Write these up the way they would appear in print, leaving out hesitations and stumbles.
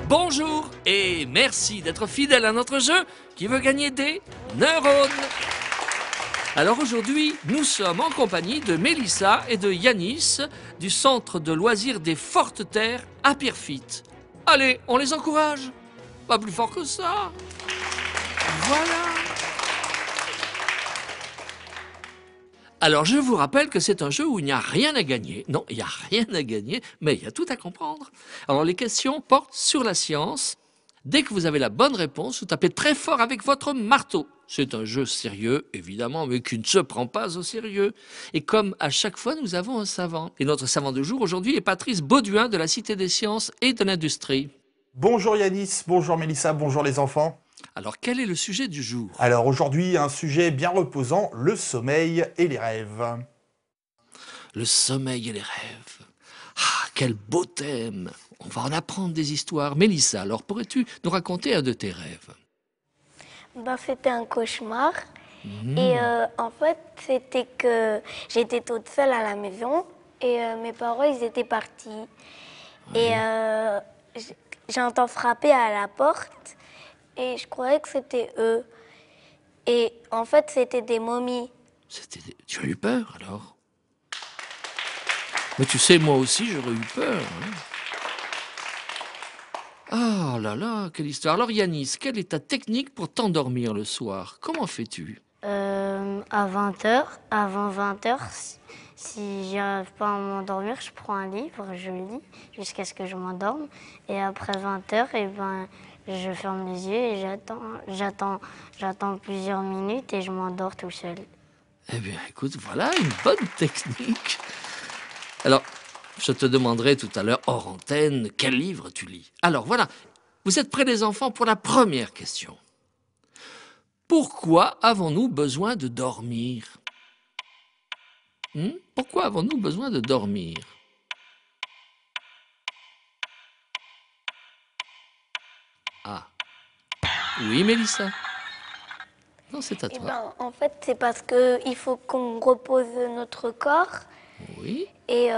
Bonjour et merci d'être fidèle à notre jeu qui veut gagner des neurones. Alors aujourd'hui, nous sommes en compagnie de Mélissa et de Yanis du centre de loisirs des Fortes Terres à Pierrefitte. Allez, on les encourage. Pas plus fort que ça. Voilà. Alors je vous rappelle que c'est un jeu où il n'y a rien à gagner. Non, il n'y a rien à gagner, mais il y a tout à comprendre. Alors les questions portent sur la science. Dès que vous avez la bonne réponse, vous tapez très fort avec votre marteau. C'est un jeu sérieux, évidemment, mais qui ne se prend pas au sérieux. Et comme à chaque fois, nous avons un savant. Et notre savant de jour aujourd'hui est Patrice Bauduin de la Cité des Sciences et de l'Industrie. Bonjour Yanis, bonjour Mélissa, bonjour les enfants. Alors quel est le sujet du jour? Alors aujourd'hui, un sujet bien reposant, le sommeil et les rêves. Le sommeil et les rêves. Ah, quel beau thème! On va en apprendre des histoires. Mélissa, alors pourrais-tu nous raconter un de tes rêves? C'était un cauchemar. Et en fait, c'était que j'étais toute seule à la maison et mes parents, ils étaient partis. Et j'entends frapper à la porte et je croyais que c'était eux. Et en fait, c'était des momies. Tu as eu peur, alors? Mais tu sais, moi aussi, j'aurais eu peur. Ah là là, quelle histoire. Alors Yanis, quelle est ta technique pour t'endormir le soir? Comment fais-tu? À 20h, avant 20h, si j'arrive pas à m'endormir, je prends un livre, je lis jusqu'à ce que je m'endorme. Et après 20h, je ferme les yeux et j'attends plusieurs minutes et je m'endors tout seul. Eh bien, écoute, voilà une bonne technique. Alors, je te demanderai tout à l'heure, hors antenne, quel livre tu lis. Alors voilà, vous êtes prêts les enfants pour la première question. Pourquoi avons-nous besoin de dormir? Pourquoi avons-nous besoin de dormir? Ah. Oui, Mélissa? Non, c'est à toi. En fait, c'est parce qu'il faut qu'on repose notre corps. Oui. Et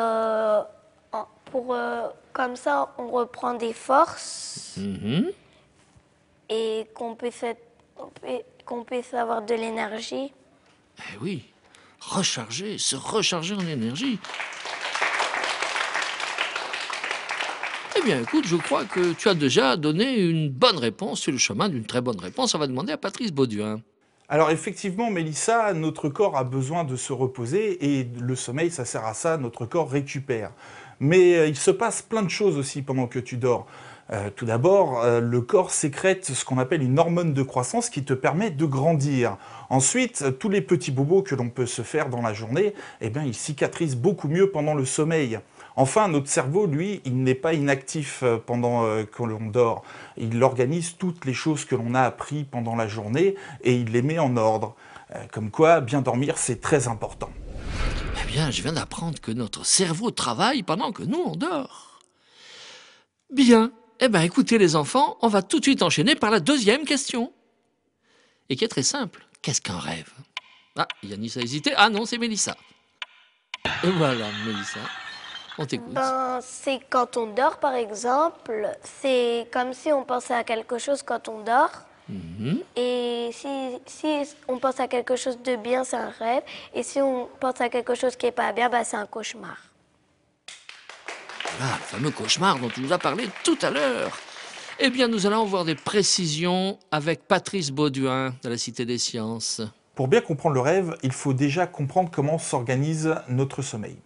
comme ça, on reprend des forces et qu'on puisse avoir de l'énergie. Eh oui, se recharger en énergie. Eh bien, écoute, je crois que tu as déjà donné une bonne réponse sur le chemin d'une très bonne réponse. On va demander à Patrice Bauduin. Alors effectivement, Mélissa, notre corps a besoin de se reposer et le sommeil, ça sert à ça, notre corps récupère. Mais il se passe plein de choses aussi pendant que tu dors. Tout d'abord, le corps sécrète ce qu'on appelle une hormone de croissance qui te permet de grandir. Ensuite, tous les petits bobos que l'on peut se faire dans la journée, eh bien, ils cicatrisent beaucoup mieux pendant le sommeil. Enfin, notre cerveau, lui, il n'est pas inactif pendant que l'on dort. Il organise toutes les choses que l'on a apprises pendant la journée et il les met en ordre. Comme quoi, bien dormir, c'est très important. Eh bien, je viens d'apprendre que notre cerveau travaille pendant que nous, on dort. Bien. Eh bien, écoutez les enfants, on va tout de suite enchaîner par la deuxième question. Et qui est très simple. Qu'est-ce qu'un rêve? Ah, Yanis a hésité. Ah non, c'est Mélissa. Et voilà, Mélissa. On t'écoute. C'est quand on dort, par exemple. C'est comme si on pensait à quelque chose quand on dort. Et si on pense à quelque chose de bien, c'est un rêve. Et si on pense à quelque chose qui n'est pas bien, c'est un cauchemar. Voilà, le fameux cauchemar dont tu nous as parlé tout à l'heure. Eh bien, nous allons voir des précisions avec Patrice Bauduin de la Cité des Sciences. Pour bien comprendre le rêve, il faut déjà comprendre comment s'organise notre sommeil.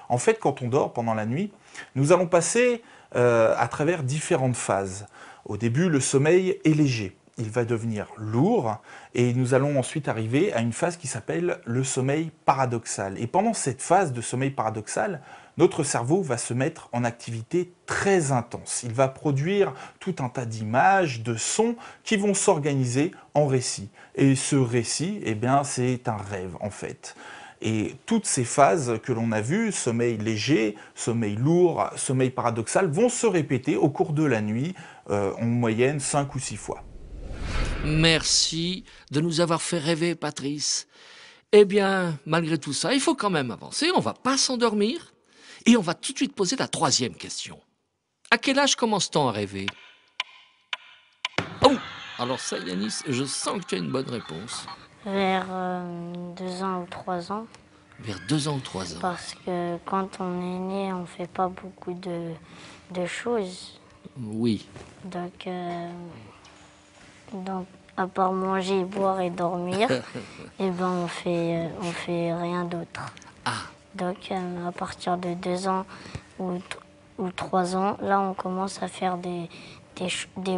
En fait, quand on dort pendant la nuit, nous allons passer à travers différentes phases. Au début, le sommeil est léger. Il va devenir lourd et nous allons ensuite arriver à une phase qui s'appelle le sommeil paradoxal. Et pendant cette phase de sommeil paradoxal, notre cerveau va se mettre en activité très intense. Il va produire tout un tas d'images, de sons qui vont s'organiser en récits. Et ce récit, eh bien, c'est un rêve en fait. Et toutes ces phases que l'on a vues, sommeil léger, sommeil lourd, sommeil paradoxal, vont se répéter au cours de la nuit, en moyenne 5 ou 6 fois. Merci de nous avoir fait rêver, Patrice. Eh bien, malgré tout ça, il faut quand même avancer. On ne va pas s'endormir. Et on va tout de suite poser la troisième question. À quel âge commence-t-on à rêver? Alors ça, Yanis, je sens que tu as une bonne réponse. Vers 2 ans ou 3 ans. Vers 2 ans ou 3 ans. Parce que quand on est né, on fait pas beaucoup de choses. Oui. Donc, à part manger, boire et dormir, et ben on fait rien d'autre. Ah, Donc, à partir de 2 ans ou 3 ans, là, on commence à faire des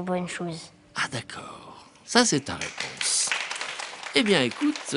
bonnes choses. ah d'accord. Ça, c'est ta réponse. Eh bien, écoute,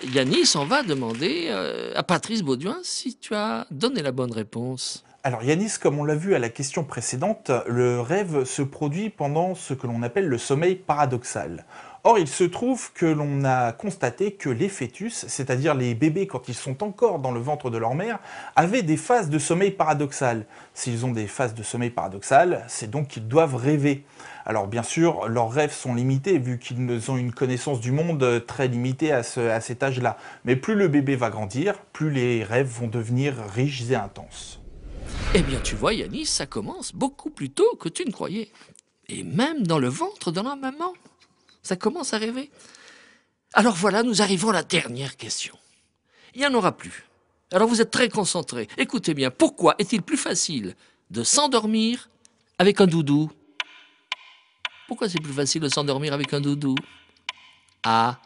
Yanis, on va demander à Patrice Bauduin si tu as donné la bonne réponse. Alors Yanis, comme on l'a vu à la question précédente, le rêve se produit pendant ce que l'on appelle le sommeil paradoxal. Or, il se trouve que l'on a constaté que les fœtus, c'est-à-dire les bébés quand ils sont encore dans le ventre de leur mère, avaient des phases de sommeil paradoxal. S'ils ont des phases de sommeil paradoxal, c'est donc qu'ils doivent rêver. Alors bien sûr, leurs rêves sont limités vu qu'ils ont une connaissance du monde très limitée à cet âge-là. Mais plus le bébé va grandir, plus les rêves vont devenir riches et intenses. Eh bien, tu vois, Yanis, ça commence beaucoup plus tôt que tu ne croyais. Et même dans le ventre de la maman, ça commence à rêver. Alors voilà, nous arrivons à la dernière question. Il n'y en aura plus. Alors vous êtes très concentrés. Écoutez bien, pourquoi est-il plus facile de s'endormir avec un doudou? Pourquoi c'est plus facile de s'endormir avec un doudou? Ah,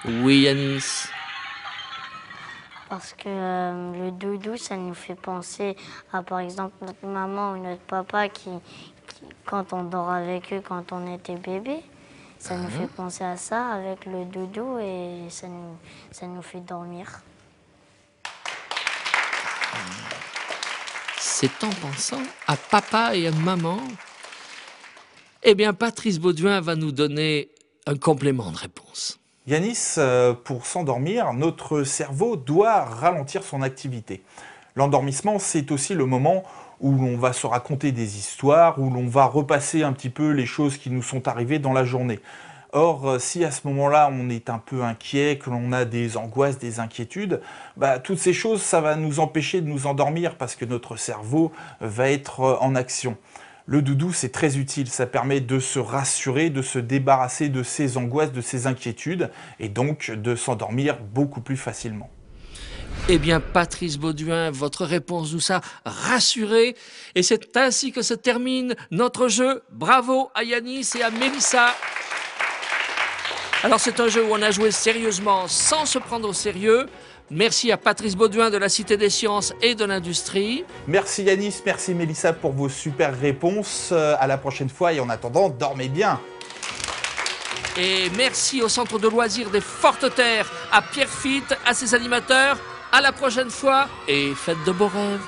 oui, Yanis. Parce que le doudou, ça nous fait penser à, par exemple, notre maman ou notre papa quand on dort avec eux, quand on était bébé, ça nous fait penser à ça avec le doudou et ça nous fait dormir. C'est en pensant à papa et à maman. Eh bien, Patrice Bauduin va nous donner un complément de réponse. Yanis, pour s'endormir, notre cerveau doit ralentir son activité. L'endormissement, c'est aussi le moment où l'on va se raconter des histoires, où l'on va repasser un petit peu les choses qui nous sont arrivées dans la journée. Or, si à ce moment-là, on est un peu inquiet, que l'on a des angoisses, des inquiétudes, toutes ces choses, ça va nous empêcher de nous endormir parce que notre cerveau va être en action. Le doudou, c'est très utile, ça permet de se rassurer, de se débarrasser de ses angoisses, de ses inquiétudes, et donc de s'endormir beaucoup plus facilement. Eh bien, Patrice Bauduin, votre réponse nous a rassurés. Et c'est ainsi que se termine notre jeu. Bravo à Yanis et à Mélissa. Alors, c'est un jeu où on a joué sérieusement, sans se prendre au sérieux. Merci à Patrice Bauduin de la Cité des Sciences et de l'Industrie. Merci Yanis, merci Mélissa pour vos super réponses. À la prochaine fois et en attendant, dormez bien. Et merci au Centre de loisirs des Fortes Terres, à Pierre Fitte, à ses animateurs. À la prochaine fois et faites de beaux rêves.